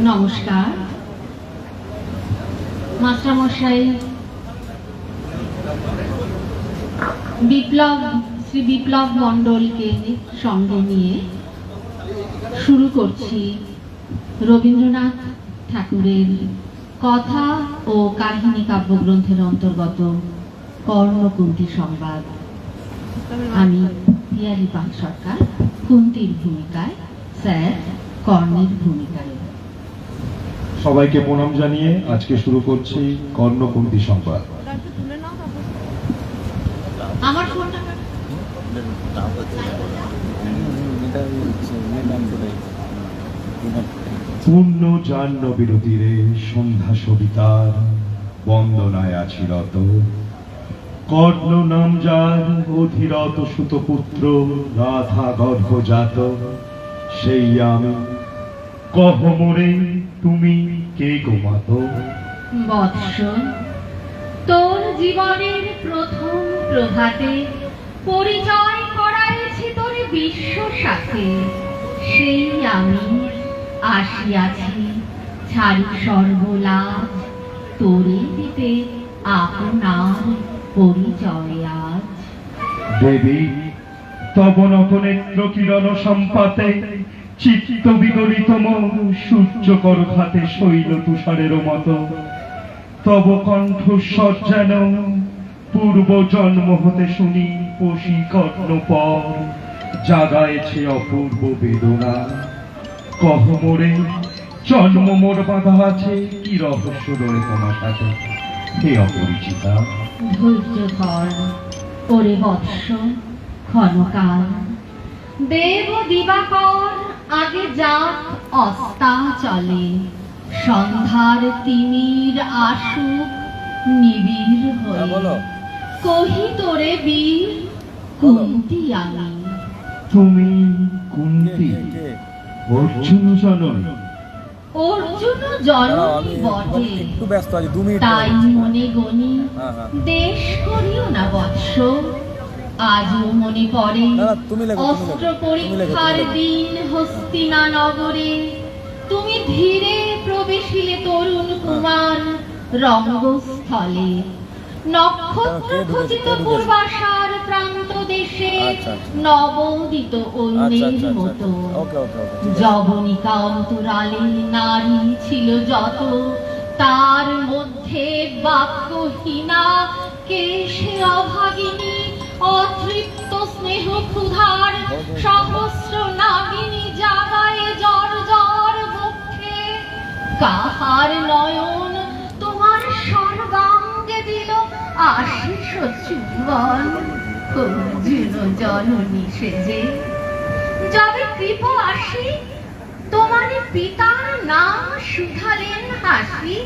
নমস্কার মাস্টারমশাই। শ্রী বিপ্লব মণ্ডলকে সঙ্গে নিয়ে শুরু করছি রবীন্দ্রনাথ ঠাকুরের কথা ও কাহিনী কাব্যগ্রন্থের অন্তর্গত কর্ণকুন্তী সংবাদ। আমি পিয়ালি পাল সরকার কুন্তির ভূমিকায়, স্যার কর্ণের ভূমিকায়। সবাইকে প্রণাম জানিয়ে আজকে শুরু করছি কর্ণকুন্তী সংবাদ। আমার ফোনটা পূর্ণ জাহ্ন বিরতিরে সন্ধ্যা সবিতার বন্দনায় আছি রত। কর্ণ নাম যার অধিরত সুতপুত্র রাধা গর্ভজাত, সেই আমি কহ মোরে তুমি কে গো মাত। বৎস, তোর জীবনের প্রথম প্রভাতে পরিচয় করাইছি তোর বিশ্ব সাথে। সেই আমি আসিয়াছি ছাড়ি সর্বলাজ, তোরে দিতে আপনার পরিচয় আজ। দেবী তব নতনেত্র কিরণ সম্পাতে চিত্ত বিগলিত সূর্যকর ঘাতে শৈল তুষারের মতো। তব কণ্ঠস্বর যেন পূর্ব জন্ম হতে শুনি পশি কর্ণ পর, জাগায়েছে অপূর্ব বেদনা। কহ মোরে জন্ম মোর বাধা আছে কি রহস্য রয়ে তোমার সাথে, হে অপরিচিতা। ধৈর্য ধর ওরে বৎস ক্ষণকাল, দেব দিবাকর আগে যাক অস্তা চলে। সন্ধ্যার তিমির আসুক নিবিড় হয়ে, কহি তোরে বীর কুন্তি আমি। তুমি কুন্তি অর্জুন জননী? অর্জুন জননী বটে, তাই মনে গনি দেশ করিও না বৎস। আজও মনে পড়ে অস্ত্র পরীক্ষার দিন হস্তিনা নগরে। তুমি ধীরে প্রবেশিলে তরুণ কুমার রঙ্গস্থলে। নক্ষত্র খচিত পূর্বাশার প্রান্ত দেশে নবোদিত অন্যের মতো। যবনিকা অন্তরালে নারী ছিল যত, তার মধ্যে বাক্যহীনা কে সে অভাগিনী। অতৃপ্ত স্নেহ ক্ষুধার সহস্র নাগিনী জাগায় জর জর বক্ষে। কাহার নয়ন তোমার সর্বাঙ্গে দিল আশিস চুম্বন, অর্জুন জননী সেজে। যবে কৃপ আসি তোমার পিতার নাম শুধালেন হাসি,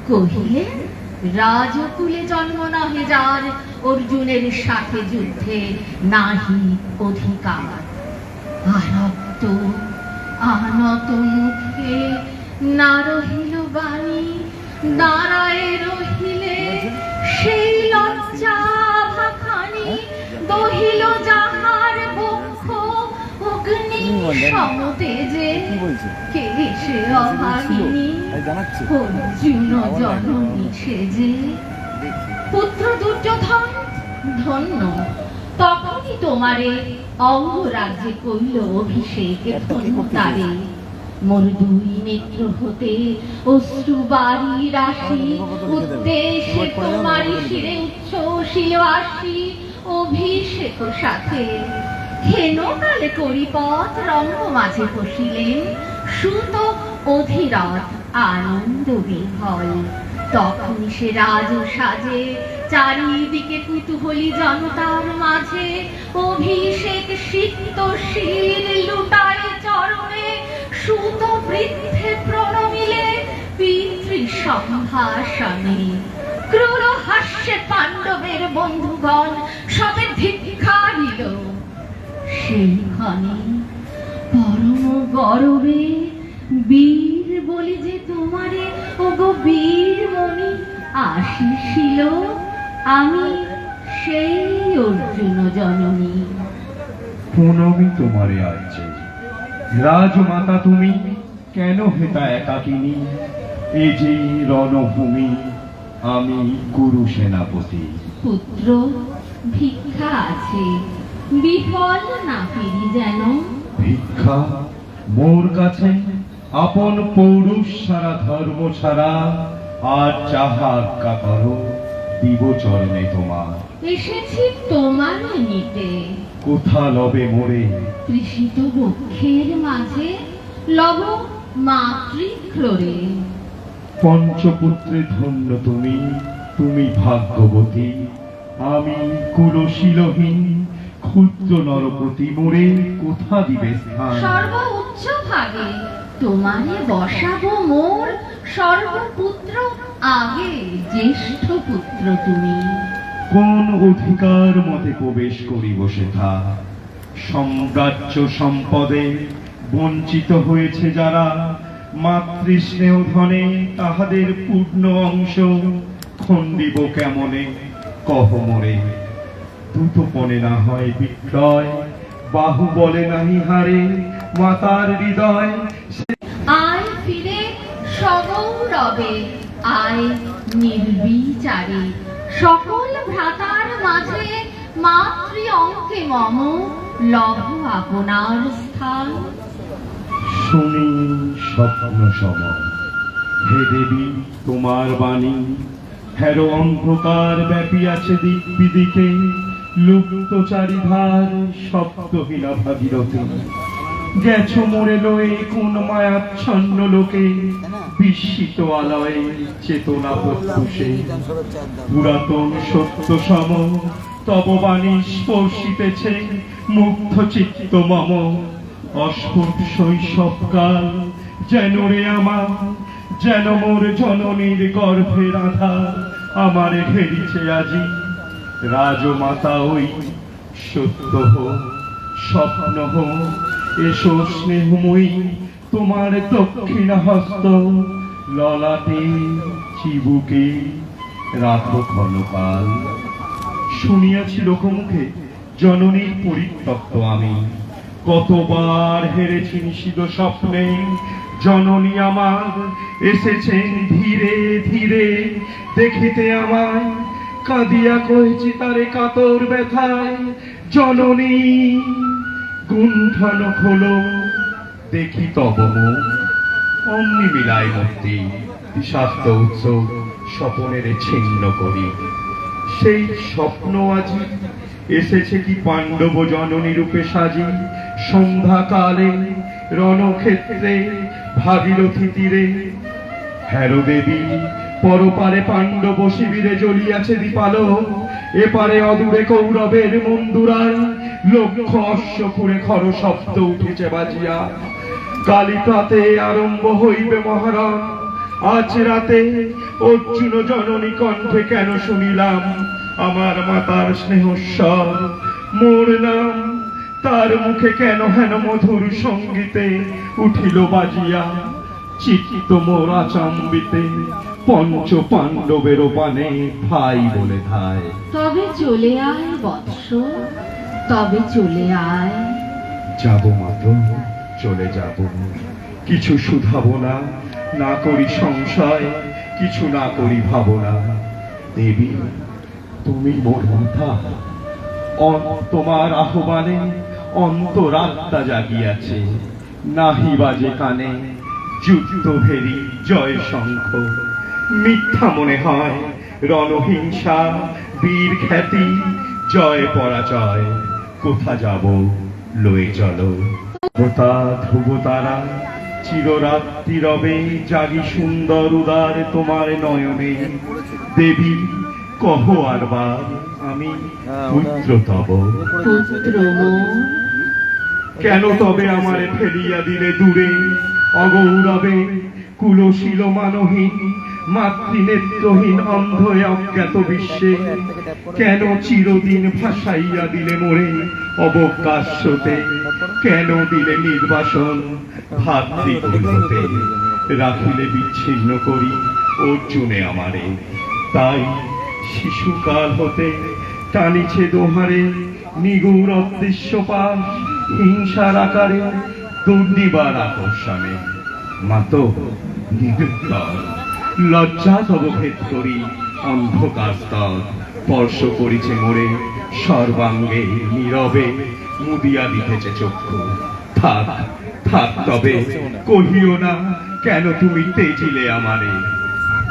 কহিলেন রাজকুলে জন্ম নহে যার, অর্জুনের সাথে যুদ্ধে নাহি অধিকার। আরক্ত আনত মুখে না রহিল বাণী, দাঁড়ায় রহিলে সেই লজ্জা ভাখানি। দহিল যাহার বক্ষ অগ্নি সমতেজে, কে সে অভাগিনী অর্জুন জননী সেজে। পুত্র দুর্যোধন ধন্য, তখনই তোমারে অঙ্গরাজ্যে কইল অভিষেক ধন্য তারে। মোর দুই নেত্র হতে অশ্রু বারি রাশি, উদ্দেশ্যে তোমারি শিরে উচ্ছ্বসিল আসি অভিষেক সাথে। হেন কালে করিপথ রঙ্গ মাঝে বসিলেন, সুত অধীরথ আনন্দ বিহল। তখন সে রাজ সাজে চারিদিকে কুতূহলী জনতার মাঝে। অভিষেক সিক্ত শির লুটায় চরণে, সুত বৃদ্ধে প্রণমিলে পিতৃ সম্ভাষণে। ক্রূর হাস্যে পাণ্ডবের বন্ধুগণ সবে ধিক্কারিল। সেইখানে পরম গৌরবে বীর বলি যে তোমারে ওগো বীর মনি আসিছিল। আমি সেই অর্জুন জননী। প্রণমি তোমারে আজ রাজমাতা তুমি, কেন হেতা একাকিনী, এ যে রণভূমি, আমি গুরু সেনাপতি। পুত্র, ভিক্ষা আছে, বিফল না ফিরি যেন। ভিক্ষা মোর কাছে? আপন পৌরুষ সারা ধর্ম ছাড়া আর যাহা আজ্ঞা করো, দিব চরণে তোমার। এসেছি তোমার নিতে, কোথা লবে মোরে? তৃষিত বক্ষের মাঝে লব মাতৃক্রোড়ে। পঞ্চপুত্রে ধন্য তুমি, তুমি ভাগ্যবতী। আমি কুলশীলহীন ক্ষুদ্র নরপতি, মোরে কোথা দিবে স্থান? সর্ব উচ্চ ভাগে তোমারে বসাবো মোর সর্বপুত্র আগে, জ্যেষ্ঠ পুত্র তুমি। কোন অধিকার মতে প্রবেশ করিব সেথা? সম্রাজ্য সম্পদে বঞ্চিত হয়েছে যারা, মাতৃস্নেহ ধনে তাহাদের পূর্ণ অংশ খণ্ডিব কেমনে, কহ মোরে। দ্রুতপণে না হয় বিক্রয়, বাহু বলে নাহি হারে মাতার হৃদয়। আয় ফিরে সগৌরবে, আয় নির্বিচারে, সকল ভ্রাতার মাঝে মাতৃ অঙ্কে মম লভ আপনার স্থান। শুনি স্বপ্ন সম, হে দেবী তোমার বাণী, হেরো অন্ধকার ব্যাপিয়াছে দিক বিদিকে, লুপ্ত চারিধার শব্দহীনা ভাগীরথী। গেছো মোরে লয়ে কোন মায়াচ্ছন্ন লোকে, বিস্মিত আলয়ে চেতনা প্রত্যুষে। পুরাতন সত্য সম তব বাণী স্পর্শিতেছে মুগ্ধ চিত্ত মম। অস্ফুট শৈশবকাল যেন রে আমার, যেন মোর জননীর গর্ভে রাধা আমারে ঘেরিছে আজি। রাজমাতা ওই সত্য হোক স্বপ্ন হোক, এসো স্নেহময়ী তোমার দক্ষিণ হস্ত, ললাটে চিবুকে রাখো ক্ষণকাল। শুনিয়াছি লোকমুখে জননীর পরিত্যক্ত আমি, কতবার হেরেছি নিষিদ্ধ স্বপ্নে। জননী আমার এসেছেন ধীরে ধীরে দেখিতে আমায়, কাঁদিয়া কহেছি তারে কাতর ব্যথায়। জননী গুণ্ঠন খোলো, দেখি তব মুখ, অমনি মিলায় মূর্তি। বিষাক্ত উৎসব স্বপনের ছিন্ন করি, সেই স্বপ্ন আজি এসেছে কি পাণ্ডব জননী রূপে সাজি। সন্ধ্যাকালে রণক্ষেত্রে ভাগীরথী তীরে, হেরো দেবী পরপারে পাণ্ডব শিবিরে জ্বলিয়াছে দীপালো। এপারে অদূরে কৌরবের মন্দুরায় লক্ষ অশ্ব খুঁড়ে খর শব্দ উঠেছে বাজিয়া। কালী প্রাতে আরম্ভ হইবে মহারণ, আজ রাতে অর্জুন জননী কণ্ঠে কেন শুনিলাম আমার মাতার স্নেহস্বর। মোর নাম তার মুখে কেন হেন মধুর সঙ্গীতে উঠিল বাজিয়া। চিত্ত মোর আচম্বিতে পঞ্চ পাণ্ডবের পানে ভাই বলে ধায়। তবে চলে আয় বৎস, তবে চলে আয়। যাব মাত্র চলে যাব, কিছু শুধাবো না, না করি সংশয়, কিছু না করি ভাবনা। দেবী তুমি মোর মাতা, তোমার আহ্বানে অন্তরাত্মা জাগিয়াছে। নাহি বাজে কানে যুদ্ধ ভেরি জয় শঙ্খ, মিথ্যা মনে হয় রণহিংসা বীর খ্যাতি জয় পরাজয়। কোথা যাব লয়ে চলো, কোথা ধ্রুব তারা চিররাত্রি রবে জাগি সুন্দর উদার তোমার নয়নে। দেবী কহ আরবার আমি পুত্র তব। পুত্র মোর, কেন তবে আমারে ফেলিয়া দিলে দূরে অগৌরবে, কুলশীল মানহীন মাতৃনেত্রহীন অন্ধ অজ্ঞাত বিশ্বে। কেন চিরদিন ভাসাইয়া দিলে মোরে অবকাশতে, কেন দিলে নির্বাসন ভাতৃকুল হতে। রাখিলে বিচ্ছিন্ন করি অর্জুনে আমারে, তাই শিশুকাল হতে টানিছে দোহারে নিগুড় অদৃশ্য পাশ। হিংসার আকারে দুর্নিবার আকর্ষণে মাতো নিরুত্তর লজ্জা তব ভেদ করি অন্ধকার স্তর স্পর্শ করিছে মোরে সর্বাঙ্গে নীরবে মুদিয়া দিতেছে চক্ষু থাক থাক তবে কহিও না কেন তুমি তেজিলে আমারে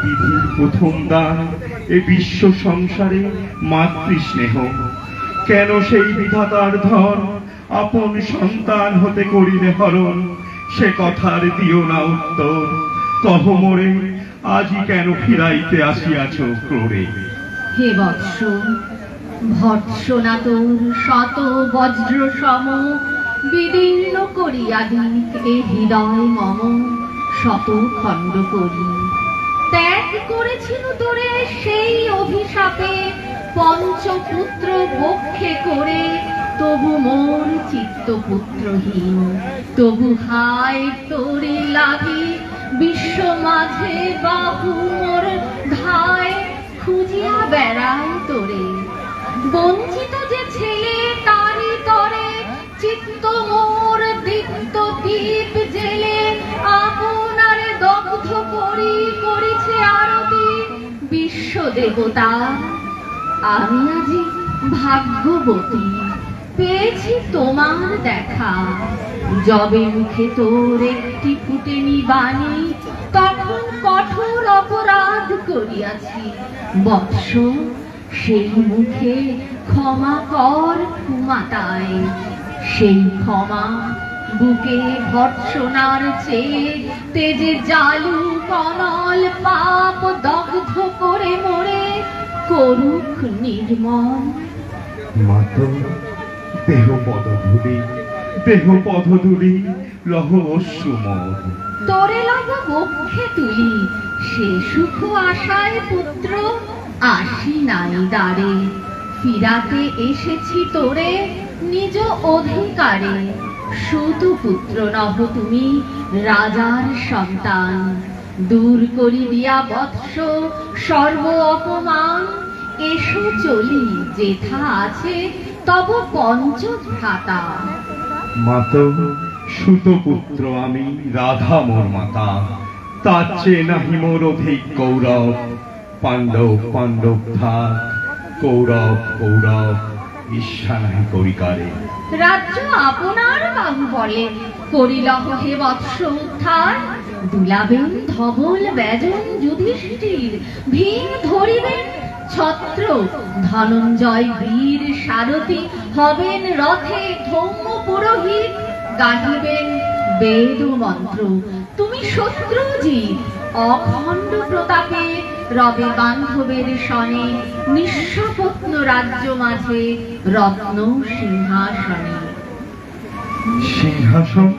বিধির প্রথম দান এ বিশ্ব সংসারে মাতৃস্নেহ কেন সেই বিধাতার ধন আপন সন্তান হতে করিলে হরণ সে কথার দিও না উত্তর কহ মোরে আজই কেন ফিরাইতে আসিয়াছ ক্রোড়ে হে বৎস ভৎসনা তোর শত বজ্র সম বিদীর্ণ করিয়া দিক এ হৃদয় মম শত খণ্ড করি ত্যাগ করেছিল তোরে সেই অভিশাপে পঞ্চপুত্র বক্ষে করে তবু মোর চিত্ত পুত্রহীন তবু হায় তোরে লাগি বিশ্ব মাঝে বাহু মোর ধায় খুঁজিয়া বেড়ায় তোরে বঞ্চিত যে ছেলে তারি তরে চিত্ত মোর দীপ্ত দীপ জেলে আপনারে দগ্ধ করি করিছে আরতি বিশ্ব দেবতা আমি আজি ভাগ্যবতী পেয়েছি তোমার দেখা যবে মুখে তোর একটি ফুটেনি বাণী তখন কঠোর অপরাধ করিয়াছি বৎস সেই মুখে ক্ষমা কর কুমাতায় সেই ক্ষমা বুকে ভর্ৎসনার চেয়ে তেজে জালু কনল পাপ দগ্ধ করে মোরে করুক নির্মল মাতো দেহ পদধূলি লহ অশ্রুমল তোরে লব বক্ষে তুলি সে সুখ আশায় পুত্র আসি নাই দ্বারে ফিরাতে এসেছি তোরে নিজ অধিকারে সুত পুত্র নহ তুমি রাজার সন্তান দূর করি দিয়া বৎস সর্ব অপমান এসো চলি যেথা আছে তব পঞ্চভ্রাতা মাতো সুতপুত্র আমি রাধা মোর মাতা তার চেয়ে নাহি মোর অধিক গৌরব পাণ্ডব পাণ্ডব থাক কৌরব কৌরব ঈর্ষা নাহি করিকারে রাজ্য আপনার বাহুবলে করিলহ হে বৎস উদ্ধার দুলাবেন ধবল ব্যজন যুধিষ্ঠির ভীম ধরিবেন ছত্র ধনঞ্জয় বীর সারথি হবেন রথে ধৌম পুরোহিত গাহিবেন বেদ মন্ত্র তুমি শত্রুজিৎ অখণ্ড প্রতাপে রবে বান্ধবের সনে নিঃস্বপ্ন রাজ্য মাঝে রত্ন সিংহাসনে সিংহাসন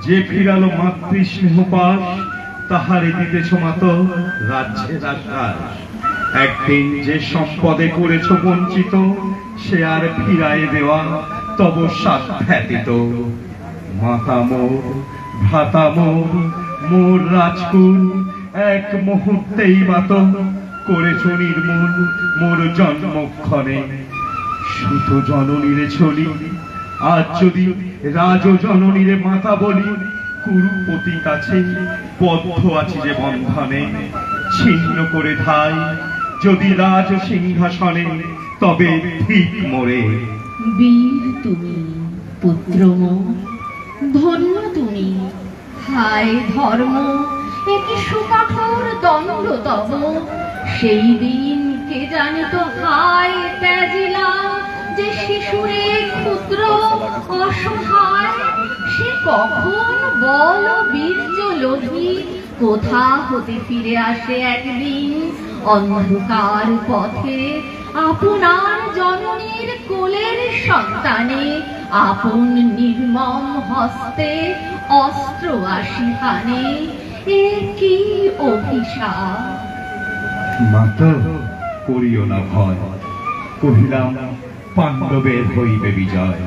যে ফিরালো মাতৃস্নেহ পাশ তাহারে দিতেছ মাতো রাজ্যের আকাশ একদিন যে সম্পদে করেছ বঞ্চিত সে আর ফিরায় দেওয়া তব সাধ্যাতীত মাতা মোর ভ্রাতা মোর মোর রাজকুল এক মুহূর্তেই মাতো করেছ নির্মূল মোর জন্মক্ষণে সুত জননীরে চলি আজ যদি রাজ জননীরে মাতা বলি কুরুপতি কাছে বদ্ধ আছি যে বন্ধনে ছিন্ন করে ধাই যদি রাজ সিংহাসনে তবে ঠিক মোরে বীর তুমি পুত্র মোর ধন্য তুমি হায় ধর্ম একি সুকঠোর দণ্ড তব সেই দিন কে জানিত হায় ত্যাজিলাম যে শিশুরে ক্ষুদ্র অসহায় সে কখন বল বীর্য লোভী কোথা হতে ফিরে আসে একদিন অন্ধকার পথে আপনার জননীর কোলের সন্তানে আপন নির্মম হস্তে অস্ত্র আসি হানে এ কি অভিশাপ মাতা করিও না ভয় কহিলাম পাণ্ডবের হইবে বিজয়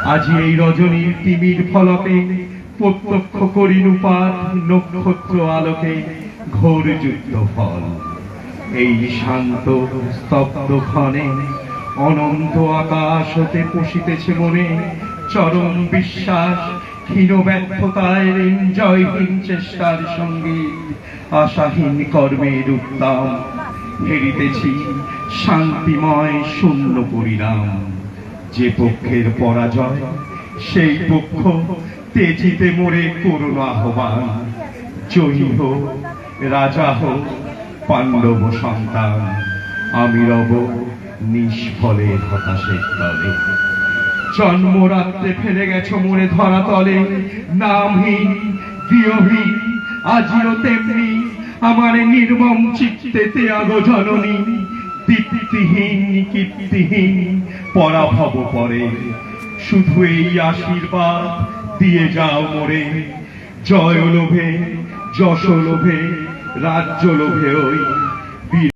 আজি এই রজনীর তিমির ফলকে প্রত্যক্ষ করি রূপাত নক্ষত্র আলোকে ঘোর যুদ্ধ ফল এই শান্ত স্তব্ধ ক্ষণে অনন্ত আকাশ হতে পশিতেছে মনে চরম বিশ্বাস হীন ব্যর্থতায় জয়হীন চেষ্টার সঙ্গে আশাহীন কর্মের উত্তাম হেরিতেছি শান্তিময় শূন্য পরিণাম। যে পক্ষের পরাজয় সেই পক্ষ তেজিতে মোরে করুণ আহ্বান। জয়ী হোক রাজা হোক পাণ্ডব সন্তান, আমি রব নিষ্ফলের হতাশের তলে। জন্মরাত্রে ফেলে গেছো মোরে ধরা তলে, নামহীন গৃহহীন আজিও তেমনি আমার নির্মম চিত্তে ত্যাগ জননী। দীপ্তিহীন কীর্তিহীন পরাভব পরে, শুধু এই আশীর্বাদ দিয়ে যাও মোরে। জয় লোভে যশ লোভে রাজ্য লোভে ওই